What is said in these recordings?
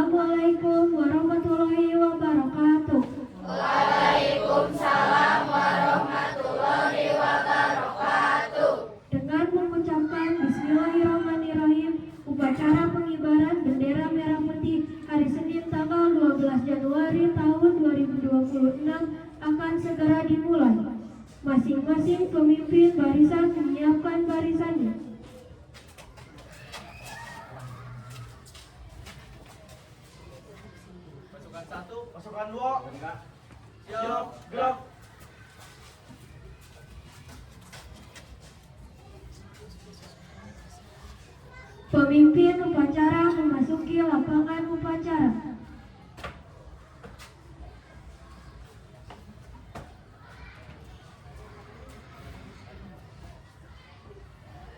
Assalamualaikum warahmatullahi wabarakatuh. Waalaikumsalam warahmatullahi wabarakatuh. Dengan mengucapkan Bismillahirrahmanirrahim, upacara pengibaran bendera merah putih hari Senin tanggal 12 Januari tahun 2026 akan segera dimulai. Masing-masing pemimpin barisan menyiapkan barisannya. Pasukan 1, pasukan 2, siap, gerak. Pemimpin upacara memasuki lapangan upacara.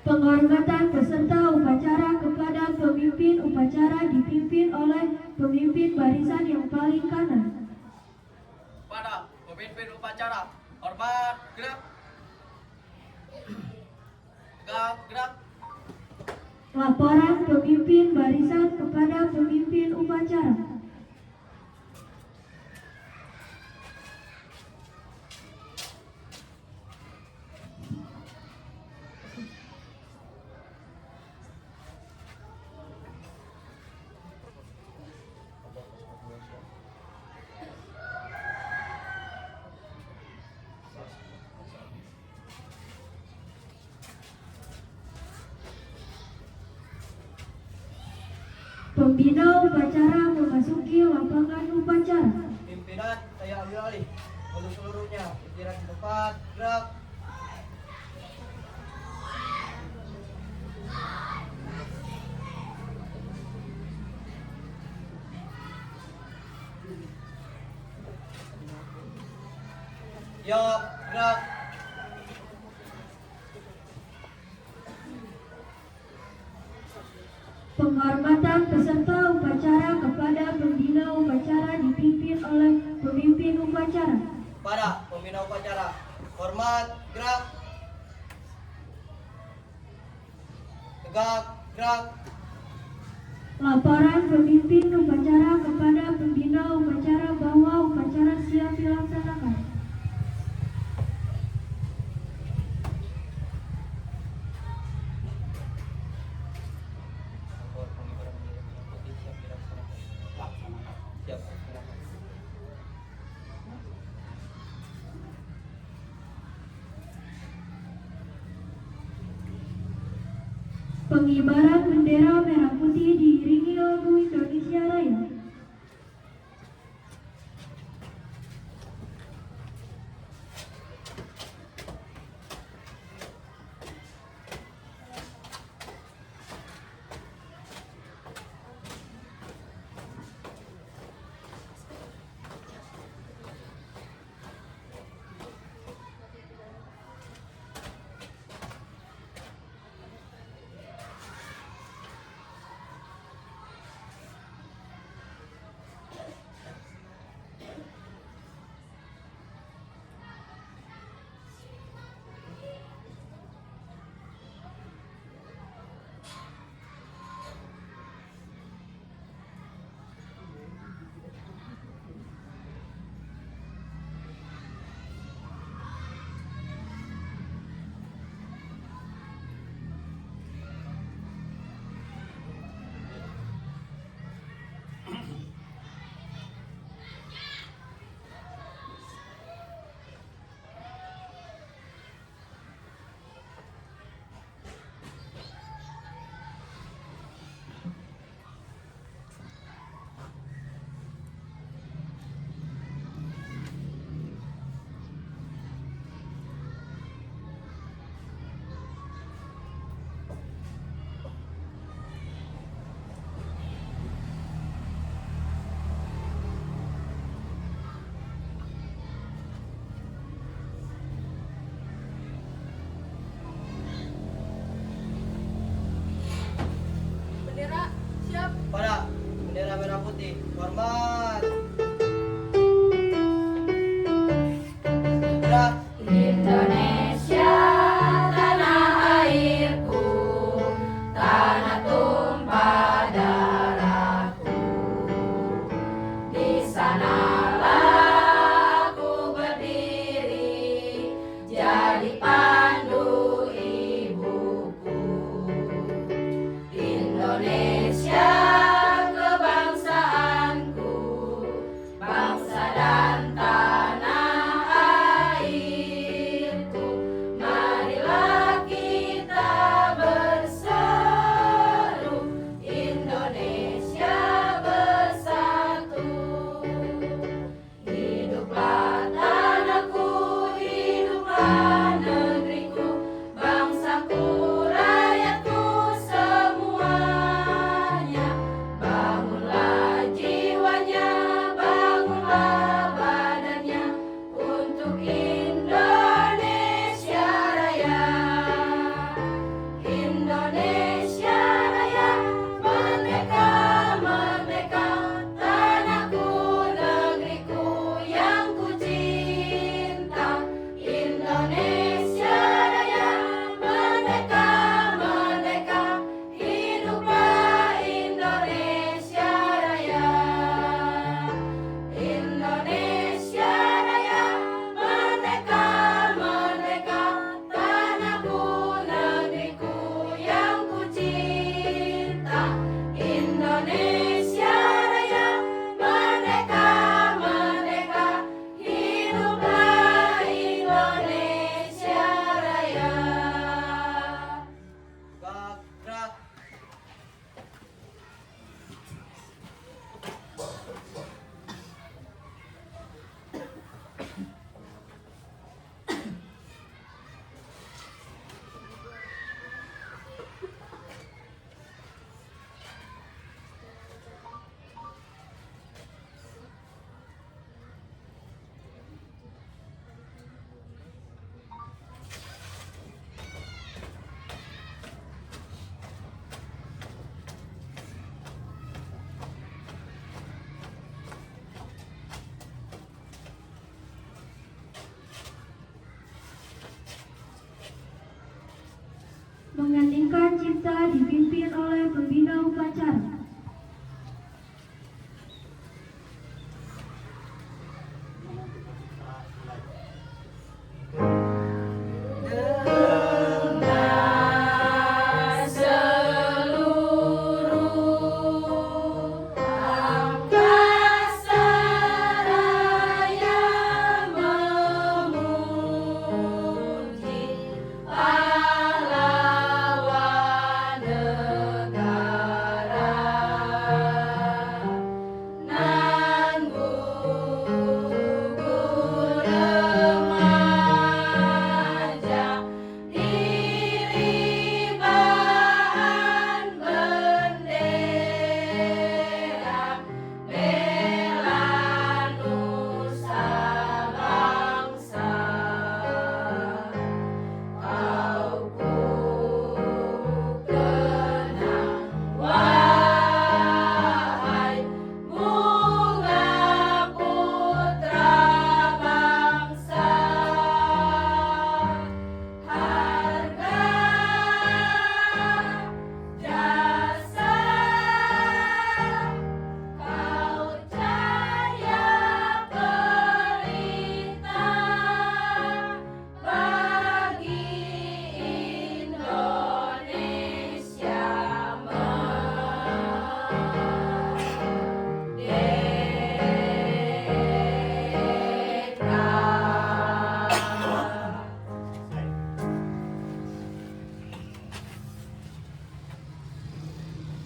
Penghormatan peserta upacara kepada pemimpin upacara dipimpin oleh pemimpin barisan yang paling kanan. Pada pemimpin upacara, hormat, gerak. Tegak, gerak. Laporan pemimpin barisan kepada pemimpin upacara. Pembina upacara memasuki lapangan upacara. Pimpinan, saya ambil alih. Untuk seluruhnya, istirahat di tempat, gerak. Siap, gerak. Penghormatan peserta upacara kepada pembina upacara dipimpin oleh pemimpin upacara. Pada pembina upacara, hormat, gerak. Tegak, gerak. Laporan pemimpin upacara kepada pembina upacara bahwa upacara siap dilaksanakan. Siap. Pengibaran bendera merah putih diiringi lagu Indonesia Raya. Pada bendera merah putih, hormat. Gerak. Indonesia, tanah airku, tanah tumpah darahku. dipimpin oleh pembina upacara.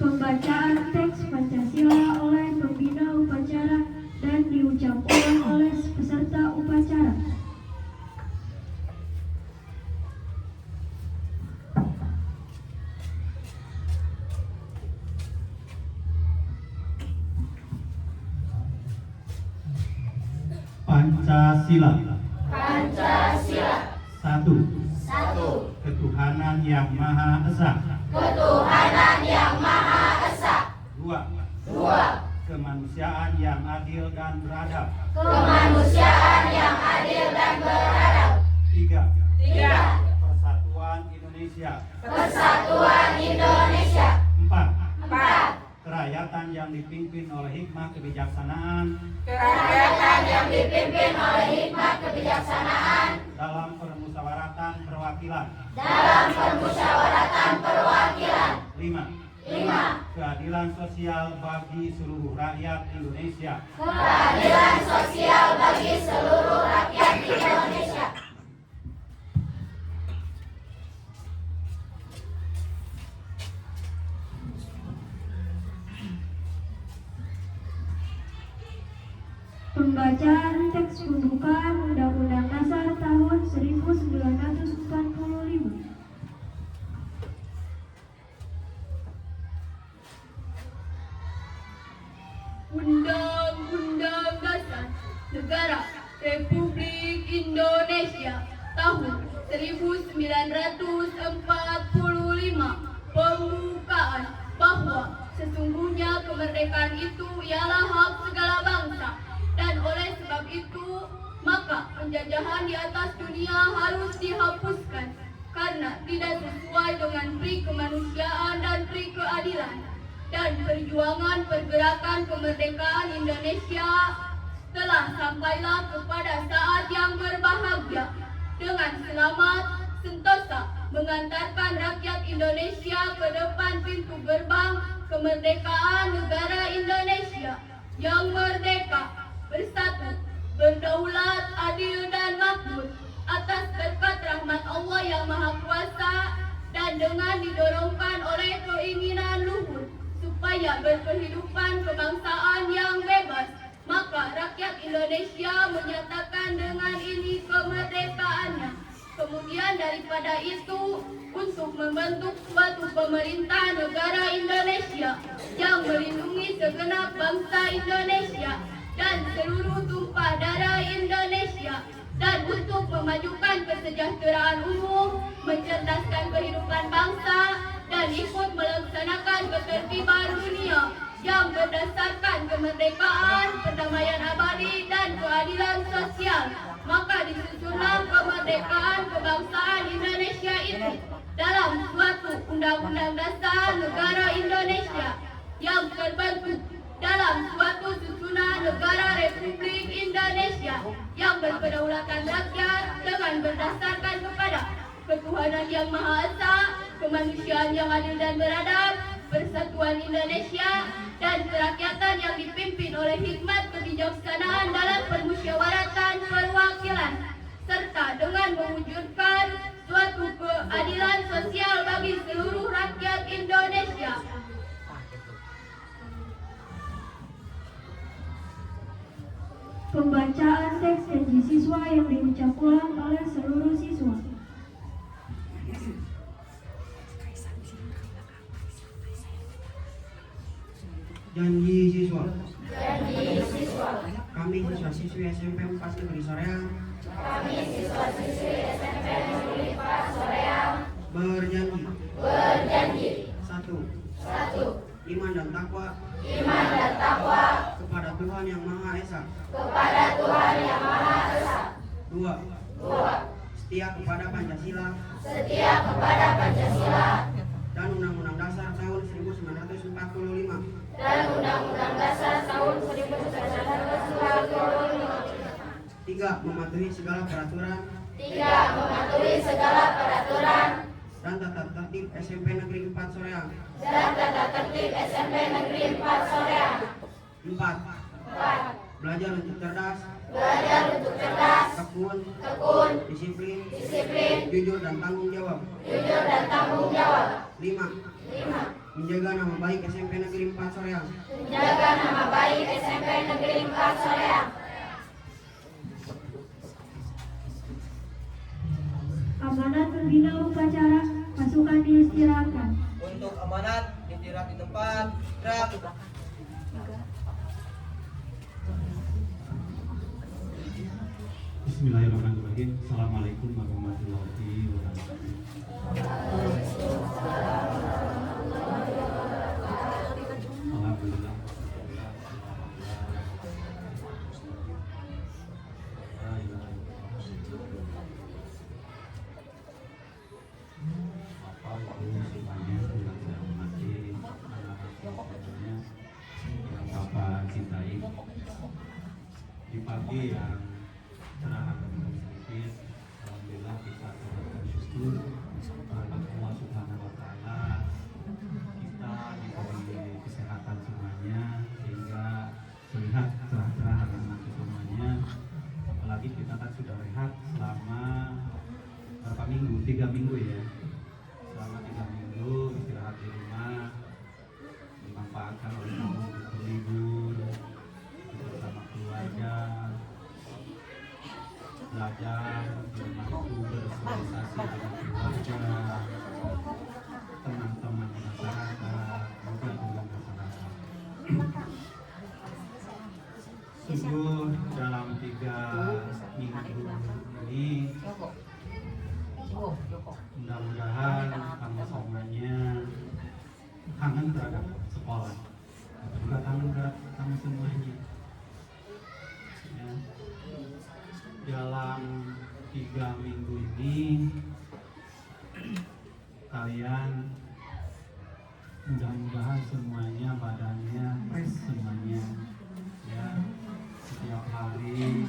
Pembacaan teks Pancasila oleh pembina upacara dan diucapkan oleh peserta upacara. Pancasila. Pancasila. 1. Ketuhanan Yang Maha Esa. Ketuhanan Yang Maha Esa. 2. Kemanusiaan yang adil dan beradab. Kemanusiaan yang adil dan beradab. 3. Persatuan Indonesia. Persatuan Indonesia. 4. Kerakyatan yang dipimpin oleh hikmah kebijaksanaan Kerakyatan yang dipimpin oleh hikmah kebijaksanaan dalam permusyawaratan perwakilan. dalam permusyawaratan perwakilan. 5. Keadilan sosial bagi seluruh rakyat Indonesia. Keadilan sosial bagi seluruh rakyat Indonesia. Pembacaan teks pembukaan Undang-Undang Dasar tahun 1945. Undang-Undang Dasar Negara Republik Indonesia tahun 1945 pembukaan bahwa sesungguhnya kemerdekaan itu ialah hak segala bangsa, dan oleh sebab itu maka penjajahan di atas dunia harus dihapuskan karena tidak sesuai dengan pri kemanusiaan dan pri keadilan. Dan perjuangan pergerakan kemerdekaan Indonesia telah sampailah kepada saat yang berbahagia dengan selamat sentosa mengantarkan rakyat Indonesia ke depan pintu gerbang kemerdekaan negara Indonesia yang merdeka, bersatu, berdaulat, adil dan makmur atas berkat rahmat Allah yang Maha Kuasa, dan dengan didorongkan oleh keinginan luhur supaya berkehidupan kebangsaan yang bebas, maka rakyat Indonesia menyatakan dengan ini kemerdekaannya. Kemudian daripada itu, untuk membentuk suatu pemerintah negara Indonesia yang melindungi segenap bangsa Indonesia dan seluruh tumpah darah Indonesia, dan untuk memajukan kesejahteraan umum, mencerdaskan kehidupan bangsa, dan ikut melaksanakan ketertiban dunia yang berdasarkan kemerdekaan, perdamaian abadi, dan keadilan sosial. Maka disusunlah kemerdekaan kebangsaan Indonesia itu dalam suatu undang-undang dasar negara Indonesia yang terbentuk dalam suatu susunan negara Republik Indonesia yang berkedaulatan rakyat dengan berdasarkan kepada ketuhanan yang Maha Esa, kemanusiaan yang adil dan beradab, persatuan Indonesia, dan kerakyatan yang dipimpin oleh hikmat kebijaksanaan dalam permusyawaratan perwakilan, serta dengan mewujudkan suatu keadilan sosial bagi seluruh rakyat Indonesia. Pembacaan teks janji siswa yang diucap ulang oleh seluruh siswa. Janji siswa. Janji siswa. Kami siswa-siswi SMP 4 Negeri Soreang Kami siswa-siswi SMP Negeri 4 Soreang berjanji. satu. Iman dan takwa Iman dan takwa kepada Tuhan Yang Maha Esa. kepada Tuhan Yang Maha Esa. 2. Setia kepada Pancasila Setia kepada Pancasila dan Undang-Undang Dasar tahun 1945. dan Undang-Undang Dasar tahun 1945. 3. Mematuhi segala peraturan 3. Mematuhi segala peraturan dan tata tertib SMP Negeri 4 Soreang. dan tata tertib SMP Negeri 4 Soreang. 4. 4. Belajar untuk cerdas, Belajar untuk cerdas, tekun, disiplin, jujur dan tanggung jawab. jujur dan tanggung jawab. 5. 5. Menjaga nama baik SMP Negeri 4 Soreang. Menjaga nama baik SMP Negeri 4 Soreang. Amanat pembina upacara, pasukan diistirahatkan. Untuk amanat istirahat di tempat. Gerak. Bismillahirrahmanirrahim. Assalamualaikum warahmatullahi wabarakatuh. Alhamdulillah. Bapak Ibu semuanya yang saya hormati, anak-anak semuanya yang Bapak cintai. Di pagi yang cerah dan sedikit, alhamdulillah kita bersyukur kepada Allah Subhanahu wa Ta'ala, kita diberi kesehatan semuanya sehingga terlihat cerah-cerah anak-anak semuanya. Apalagi kita kan sudah rehat selama berapa minggu? 3 minggu ya. Selama 3 minggu istirahat di rumah, dimanfaatkan oleh kamu untuk berlibur bersama keluarga, belajar bermakna bersosialisasi dengan keluarga, teman-teman di masyarakat, juga dengan masyarakat. Sungguh dalam 3 minggu ini mudah-mudahan kamu semuanya kangen terhadap sekolah, juga kangen terhadap kamu semuanya. Ya. Dalam 3 minggu ini kalian mudah-mudahan semuanya badannya fresh semuanya, ya. Setiap hari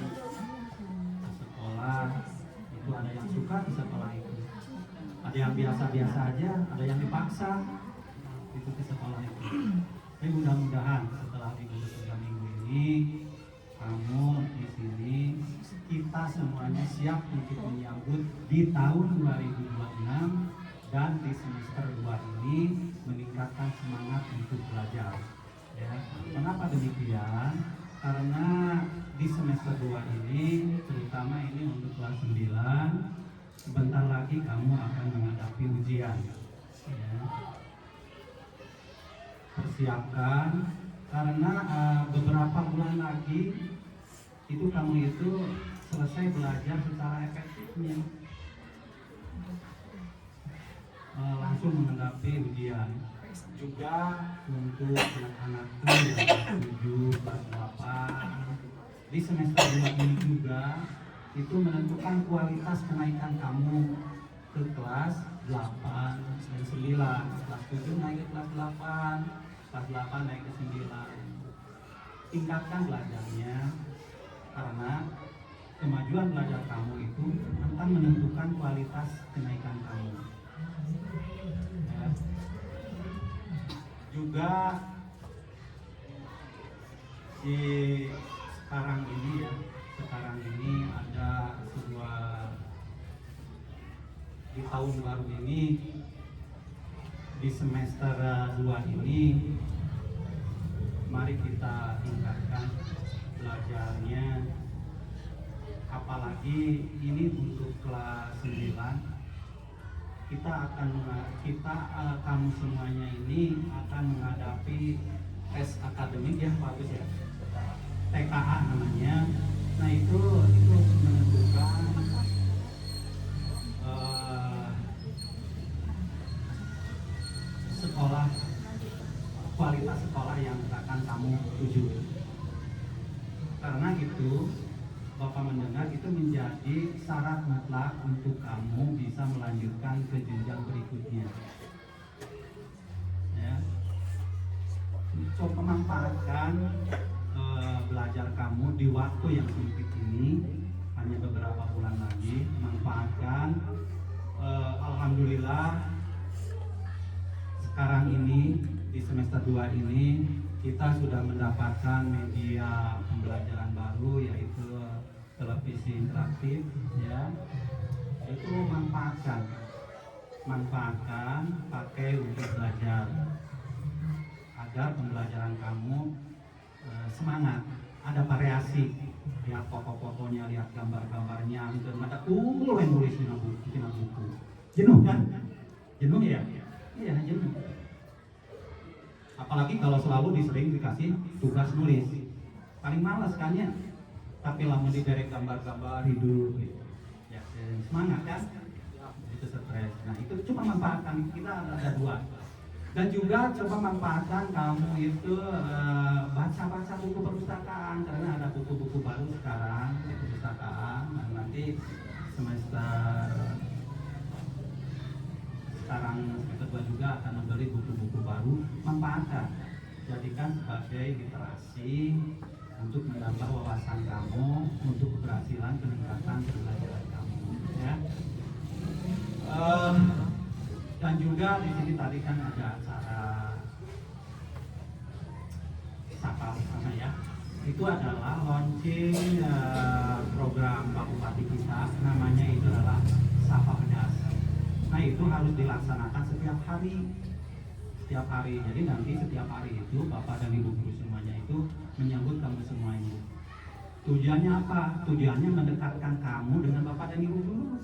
ke sekolah itu ada yang suka di sekolah itu, ada yang biasa-biasa aja, ada yang dipaksa itu ke sekolah itu. Tapi mudah-mudahan setelah 3 minggu ini kamu di sini, kita semuanya siap untuk menyambut di tahun 2026 dan di semester 2 ini meningkatkan semangat untuk belajar. Ya. Mengapa demikian? Karena di semester 2 ini, terutama ini untuk kelas 9, sebentar lagi kamu akan menghadapi ujian. Ya. Persiapkan, karena beberapa bulan lagi itu kamu itu selesai belajar secara efektifnya, langsung menghadapi ujian. Juga untuk anak-anakku yang 7 di semester 2 ini juga itu menentukan kualitas kenaikan kamu ke kelas 8 dan 9. Kelas 7 naik ke kelas 8, kelas 8 naik ke 9. Tingkatkan belajarnya, karena kemajuan belajar kamu itu akan menentukan kualitas kenaikan kamu. Ya. Juga di sekarang ini ada sebuah, di tahun baru ini, di semester 2 ini, mari kita tingkatkan belajarnya, apalagi ini untuk kelas 9. Kamu semuanya ini akan menghadapi tes akademik yang bagus ya, TKA namanya. Nah itu menentukan sekolah, kualitas sekolah yang akan kamu tuju. Karena itu Bapak mendengar itu menjadi syarat mutlak untuk kamu bisa melanjutkan ke jenjang berikutnya. Ya. Coba manfaatkan belajar kamu di waktu yang sempit ini, hanya beberapa bulan lagi. Manfaatkan. Alhamdulillah sekarang ini di semester 2 ini kita sudah mendapatkan media pembelajaran baru, yaitu televisi interaktif, ya. Itu manfaatkan, pakai untuk belajar agar pembelajaran kamu semangat, ada variasi, lihat foto-fotonya, lihat gambar-gambarnya, itu ada yang nulis di buku. Jenuh kan? Jenuh ya? Iya, jenuh. Apalagi kalau selalu disering dikasih tugas nulis, paling malas kan ya. Tapi lama diberi gambar-gambar hidup gitu. Ya, semangat kan? Itu stres. Nah itu cuma manfaatkan, kita ada 2. Dan juga coba manfaatkan kamu itu baca-baca buku perpustakaan, karena ada buku-buku baru sekarang di perpustakaan. Dan nanti sekarang semester 2 juga akan membeli buku-buku baru. Manfaatkan, jadikan sebagai literasi untuk menambah wawasan kamu, untuk keberhasilan peningkatan pembelajaran kamu, ya. Dan juga di sini tadi kan ada acara Sapa Bersama ya. Itu adalah launching program Pak Bupati kita, namanya itu adalah Sapa Pedas. Nah itu harus dilaksanakan setiap hari. Jadi nanti setiap hari itu Bapak dan Ibu guru semuanya itu menyambut kamu semuanya. Tujuannya apa? Tujuannya mendekatkan kamu dengan Bapak dan Ibu guru,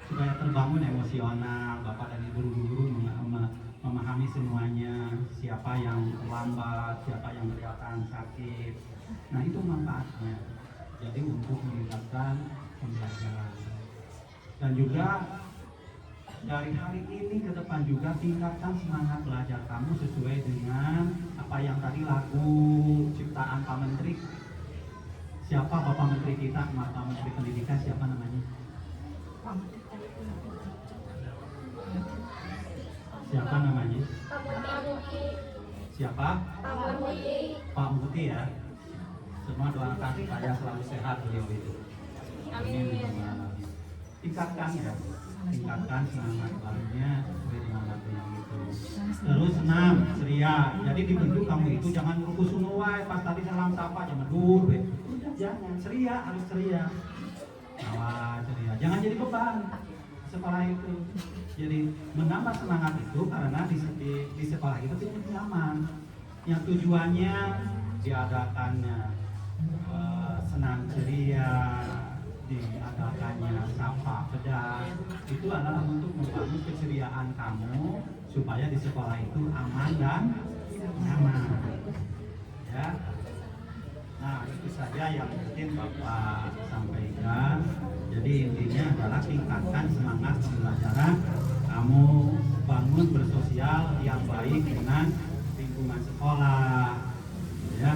supaya terbangun emosional. Bapak dan Ibu guru memahami semuanya, siapa yang lambat, siapa yang kelihatan sakit. Nah itu manfaatnya. Jadi untuk meningkatkan pembelajaran. Dan juga dari hari ini ke depan juga tingkatkan semangat belajar kamu sesuai dengan apa yang tadi lagu ciptaan Pak Menteri. Siapa Bapak Menteri kita, Bapak Menteri Pendidikan, siapa namanya? Siapa namanya? Siapa? Pak Muti ya. Semua doakan supaya selalu sehat beliau itu. Amin. Tingkatkan ya, tingkatkan semangat barunya sesuai dengan lagu yang itu. Terus 6, ceria. Jadi dibentuk kamu itu jangan rukus sunuai pas tadi salam sapa, jangan dulu. Jangan, ceria, harus ceria. Awas, ceria. Jangan jadi beban sekolah itu. Jadi menambah semangat itu karena di sekolah itu tidak nyaman. Yang tujuannya diadakannya senang ceria, diadakannya Sapa Pedas, itu adalah untuk membangun keceriaan kamu supaya di sekolah itu aman dan nyaman. Ya. Nah itu saja yang mungkin Bapak sampaikan. Jadi intinya adalah tingkatkan semangat pembelajaran kamu, bangun bersosial yang baik dengan lingkungan sekolah. Ya,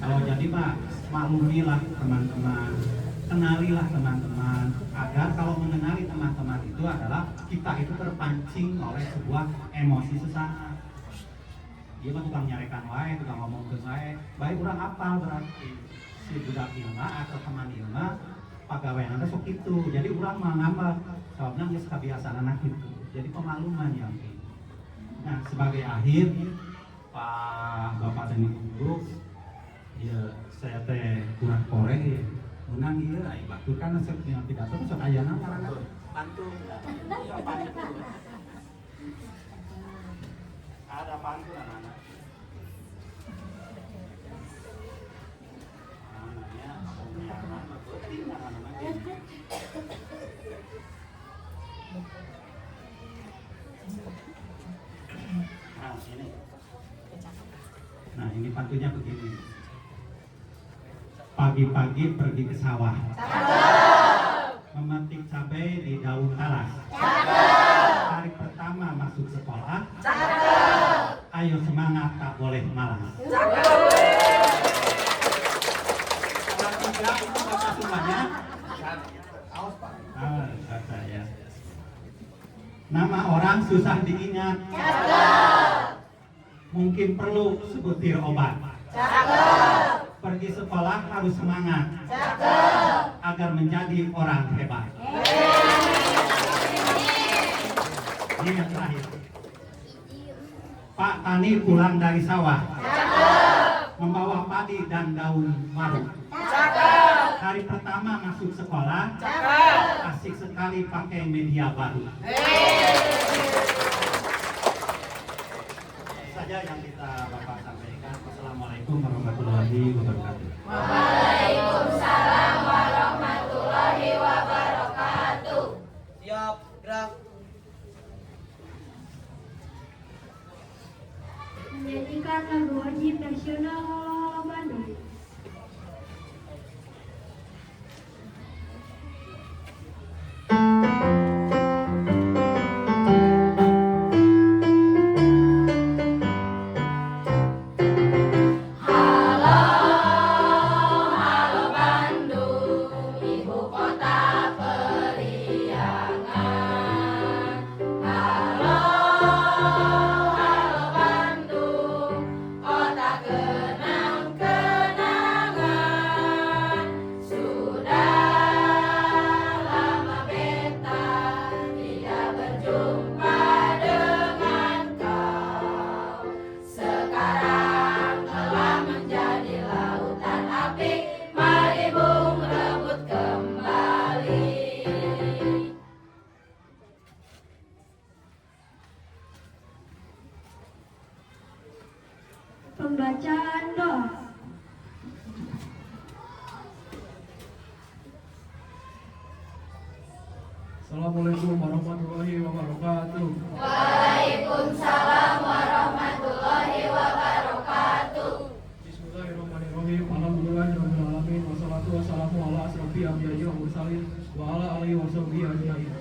kalau jadi Pak maklumilah teman-teman, kenalilah teman-teman, agar kalau mengenali teman-teman itu adalah kita itu terpancing oleh sebuah emosi sesaat. Dia mah tukang nyarekan wae, tukang ngomong ke wae, baik urang apal berarti si budak ilma atau teman ilma pagawean anda sok itu. Jadi urang mah ngambak, soalnya geus kabiasaan anak itu. Jadi pemaluman yang ini. Nah, sebagai akhir Pak Bapak dan Ibu, ya saya teh kurang korek ya. Menang ieu ai baturkan sok pidato sok ayana ngaranna pantun. Ya pantun. Ada pantun anak-anak. Namanya penyiaran betul anak-anak. Nah ini pantunnya begini. Pagi-pagi pergi ke sawah. Memetik cabai di daun talas. Hari pertama masuk sekolah. Ayo semangat, tak boleh malas. Kelas 3 itu kata semuanya. Awas Pak. Kata ya. Nama orang susah diingat. Mungkin perlu sebutir obat. Pergi sekolah harus semangat. Agar menjadi orang hebat. Ini yang terakhir. Pak Tani pulang dari sawah. Membawa padi dan daun maru. Hari pertama masuk sekolah. Asik sekali pakai media baru. Saja yang kita Bapak sampaikan. Wassalamualaikum warahmatullahi wabarakatuh. Waalaikumsalam warahmatullahi wabarakatuh. Siap, gerak. Menyanyikan lagu wajib nasional Halo Halo Bandung. Pembacaan doa. Assalamualaikum warahmatullahi wabarakatuh. Waalaikumsalam warahmatullahi wabarakatuh. Bismillahirrahmanirrahim. Alhamdulillahirabbil alamin wassalatu wassalamu ala asrofil anbiya'i wal mursalin wa ala alihi wasahbihi ajmain.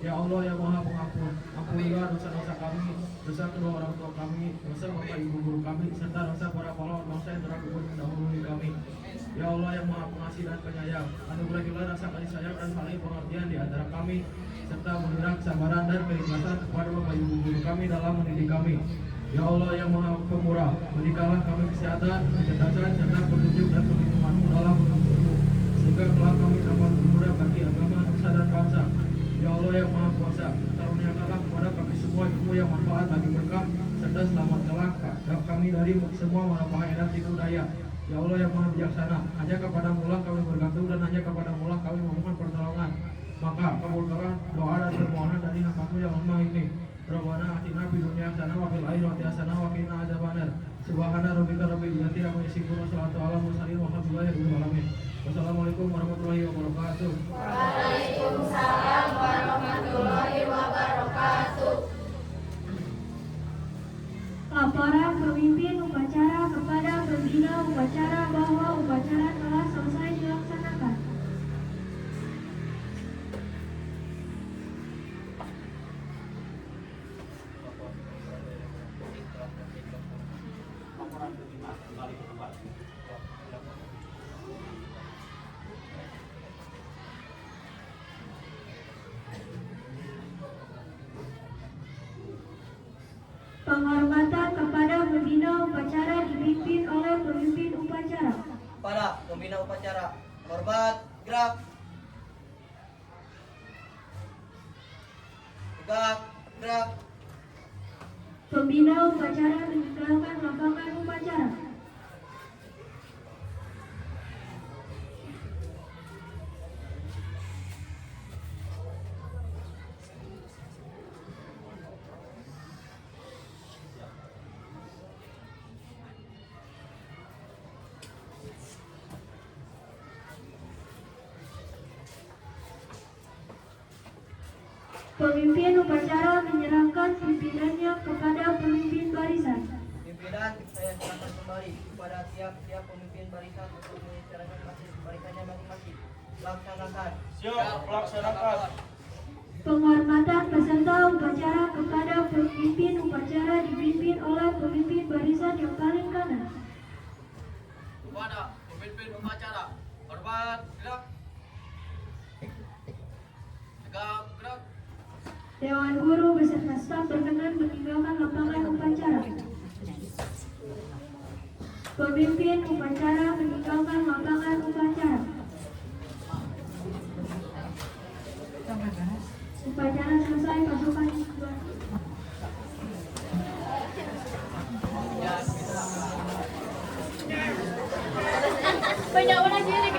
Ya Allah yang Maha Pengampun, ampunilah dosa-dosa kami, dosa kedua orang tua kami, dosa bapak ibu guru kami, serta dosa para pahlawan bangsa yang telah gugur mendahului kami. Ya Allah yang Maha Pengasih dan Penyayang, anugerahilah rasa kasih sayang dan saling pengertian di antara kami, serta berilah kesabaran dan keikhlasan kepada bapak ibu guru kami dalam mendidik kami. Ya Allah yang Maha Pemurah, berikanlah kami kesehatan, kecerdasan, serta petunjuk dan perlindungan-Mu dalam menuntutmu, sehingga kelak kami dapat bermudah bagi agama, nusa dan bangsa. Ya Allah yang Maha Kuasa, karuniakanlah kepada kami semua ilmu yang manfaat bagi berkah, serta selamat kelak kami dari semua malapetaka dan tipu daya. Ya Allah yang Maha Bijaksana, hanya kepada-Mu lah kami bergantung dan hanya kepada-Mu lah kami memohon pertolongan. Maka kabulkanlah doa dan permohonan dari hamba-Mu yang lemah ini. Rabbana atina fid dunya hasanah wa fil akhirati hasanah wa qina adzabannar. Subhana rabbika rabbil izzati amma yasifun wa salamun alal mursalin walhamdulillahi rabbil alamin. Wassalamualaikum warahmatullahi wabarakatuh. Waalaikumsalam warahmatullahi wabarakatuh. Laporan pemimpin upacara kepada pembina upacara bahwa upacara telah selesai dilaksanakan. Laporan kelima kembali ke tempat. Penghormatan kepada pembina upacara dipimpin oleh pemimpin upacara. Para pembina upacara, hormat, gerak. Tegak, gerak. Pembina upacara meninggalkan lapangan upacara. Pemimpin upacara menyerahkan pimpinannya kepada pemimpin barisan. Pimpinan saya serahkan kembali kepada tiap-tiap pemimpin barisan untuk menyelenggarakan barisannya masing-masing. Laksanakan. Siap, laksanakan. Penghormatan peserta upacara kepada pemimpin upacara dipimpin oleh pemimpin barisan yang paling kanan. Kepada pemimpin upacara, hormat, gerak. Tegak, gerak. Dewan Guru beserta staf berkenan meninggalkan lapangan upacara. Pemimpin upacara meninggalkan lapangan upacara. Upacara selesai, pasukan keluar. Banyak orang jadi